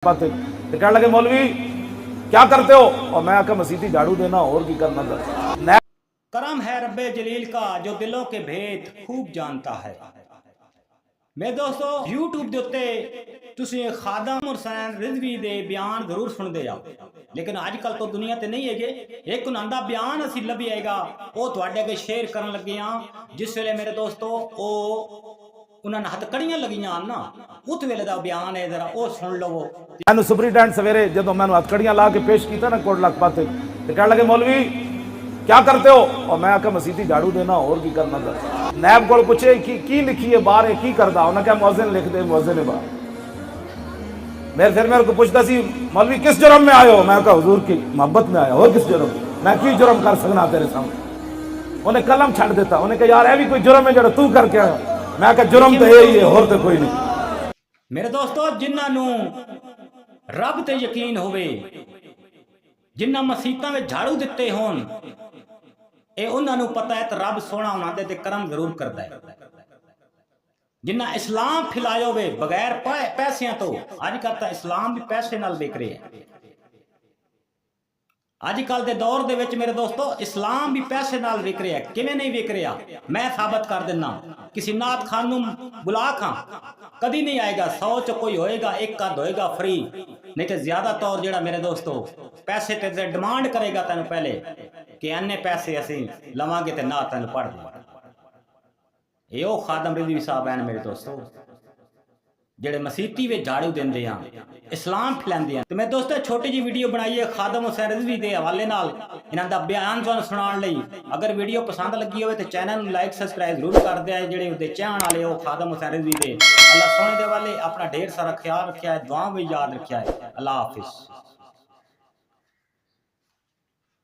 कहने लगे मौलवी क्या करते हो, और मैं आकर मसीती झाड़ू देना और की करना था। करम है रब्बे जलील का जो दिलों के भेद खूब जानता है। मेरे दोस्तों YouTube ਦੇ ਉੱਤੇ ਤੁਸੀਂ ਖਾਦਮ ਹੁਸੈਨ ਰਿਜ਼ਵੀ ਦੇ ਬਿਆਨ ਜ਼ਰੂਰ ਸੁਣਦੇ ਆ, ਲੇਕਿਨ ਅੱਜ ਕੱਲ ਤੋਂ ਦੁਨੀਆ ਤੇ ਨਹੀਂ ਹੈਗੇ। ਇੱਕ ਉਹਨਾਂ ਦਾ ਬਿਆਨ ਅਸੀਂ ਲੱਭਿਆਗਾ, ਉਹ ਤੁਹਾਡੇ ਅੱਗੇ ਸ਼ੇਅਰ ਕਰਨ ਲੱਗੇ ਆ। ਜਿਸ ਵੇਲੇ ਮੇਰੇ ਦੋਸਤੋ ਉਹਨਾਂ ਨੇ ਹੱਥਕੜੀਆਂ ਲੱਗੀਆਂ ਨਾ, ਉਸ ਵੇਲੇ ਦਾ ਬਿਆਨ ਹੈ, ਜ਼ਰਾ ਉਹ ਸੁਣ ਲਵੋ। मैं सुपरिटेंडेंट सवेरे जो मैं हथकड़ियां ला के पेश किया ना कोट लखपत, तो कहने लगे मौलवी क्या करते हो, और मैं आकर मसीती झाड़ू देना और की करना था। नैब को पूछे की लिखी है बाहर की करता, उन्हें क्या मुअज्जिन लिख दे, मुअज्जिन बाहर। मेरे को पूछता सी मौलवी किस जुर्म में आए हो, मैं कहा हुजूर की मोहब्बत में आया। और किस जुर्म, मैं की जुर्म कर सकना तेरे सामने। उन्हें कलम छड़ देता, उन्हें कहा यार ये भी कोई जुर्म है जो तू करके आया। मैं कहा जुर्म तो यही है, और तो कोई नहीं। मेरे दोस्तों जिन्होंने रब ते यकीन होवे, जिन्ना मसीतां विच झाड़ू दिते होन, ਇਹ ਉਹਨਾਂ ਨੂੰ ਪਤਾ ਹੈ ਤੇ ਰੱਬ ਸੋਹਣਾ ਉਹਨਾਂ ਦੇ ਤੇ ਕਰਮ ਜ਼ਰੂਰ ਕਰਦਾ ਹੈ। ਜਿੰਨਾ ਇਸਲਾਮ ਫੈਲਾਇਆ ਹੋਵੇ ਬਗੈਰ ਪੈਸਿਆਂ ਤੋਂ, ਅੱਜ ਕੱਲ ਤਾਂ ਇਸਲਾਮ ਵੀ ਪੈਸੇ ਨਾਲ ਵਿਕ ਰਿਹਾ ਹੈ। ਅੱਜ ਕੱਲ ਦੇ ਦੌਰ ਦੇ ਵਿੱਚ ਮੇਰੇ ਦੋਸਤੋ ਇਸਲਾਮ ਵੀ ਪੈਸੇ ਨਾਲ ਵਿਕ ਰਿਹਾ। ਕਿਵੇਂ ਨਹੀਂ ਵਿਕ ਰਿਹਾ, ਮੈਂ ਸਾਬਤ ਕਰ ਦਿੰਦਾ। ਕਿਸੇ ਨਾਤ ਖਾਨ ਨੂੰ ਬੁਲਾ ਖਾਂ, ਕਦੀ ਨਹੀਂ ਆਏਗਾ। 100 ਚ ਕੋਈ ਹੋਏਗਾ, ਇੱਕ ਅੱਧ ਹੋਏਗਾ ਫ੍ਰੀ, ਨਹੀਂ ਤੇ ਜ਼ਿਆਦਾ ਤੌਰ ਜਿਹੜਾ ਮੇਰੇ ਦੋਸਤੋ ਪੈਸੇ ਤੇ ਡਿਮਾਂਡ ਕਰੇਗਾ ਤੈਨੂੰ ਪਹਿਲੇ ਕਿ ਇੰਨੇ ਪੈਸੇ ਅਸੀਂ ਲਵਾਂਗੇ ਤੇ ਨਾ ਤੈਨੂੰ ਪੜ ਦੇ। ਇਹ ਉਹ ਖਾਦਮ ਰਿਜ਼ਵੀ ਸਾਹਿਬ ਹਨ ਮੇਰੇ ਦੋਸਤੋ, ਜਿਹੜੇ ਮਸੀਤੀ ਵਿੱਚ ਝਾੜੂ ਦਿੰਦੇ ਆ, ਇਸਲਾਮ ਫੈਲਾਉਂਦੇ ਆ। ਤੇ ਮੈਂ ਦੋਸਤੋ ਛੋਟੀ ਜਿਹੀ ਵੀਡੀਓ ਬਣਾਈ ਹੈ ਖਾਦਮ ਹੁਸੈਨ ਰਿਜ਼ਵੀ ਦੇ ਹਵਾਲੇ ਨਾਲ, ਇਹਨਾਂ ਦਾ ਬਿਆਨ ਤੁਹਾਨੂੰ ਸੁਣਾਉਣ ਲਈ। ਅਗਰ ਵੀਡੀਓ ਪਸੰਦ ਲੱਗੀ ਹੋਵੇ ਤੇ ਚੈਨਲ ਨੂੰ ਲਾਈਕ ਸਬਸਕ੍ਰਾਈਬ ਜ਼ਰੂਰ ਕਰ ਦਿਆ। ਜਿਹੜੇ ਉਹਦੇ ਚਾਹਣ ਵਾਲੇ ਉਹ ਖਾਦਮ ਹੁਸੈਨ ਰਿਜ਼ਵੀ ਦੇ, ਅੱਲਾਹ ਸੋਹਣੇ ਦੇ ਵਾਲੇ ਆਪਣਾ ਢੇਰ ਸਾਰਾ ਖਿਆਲ ਰੱਖਿਆ ਹੈ, ਦੁਆ ਵੀ ਯਾਦ ਰੱਖਿਆ ਹੈ। ਅੱਲਾਹ ਹਾਫਿਜ਼।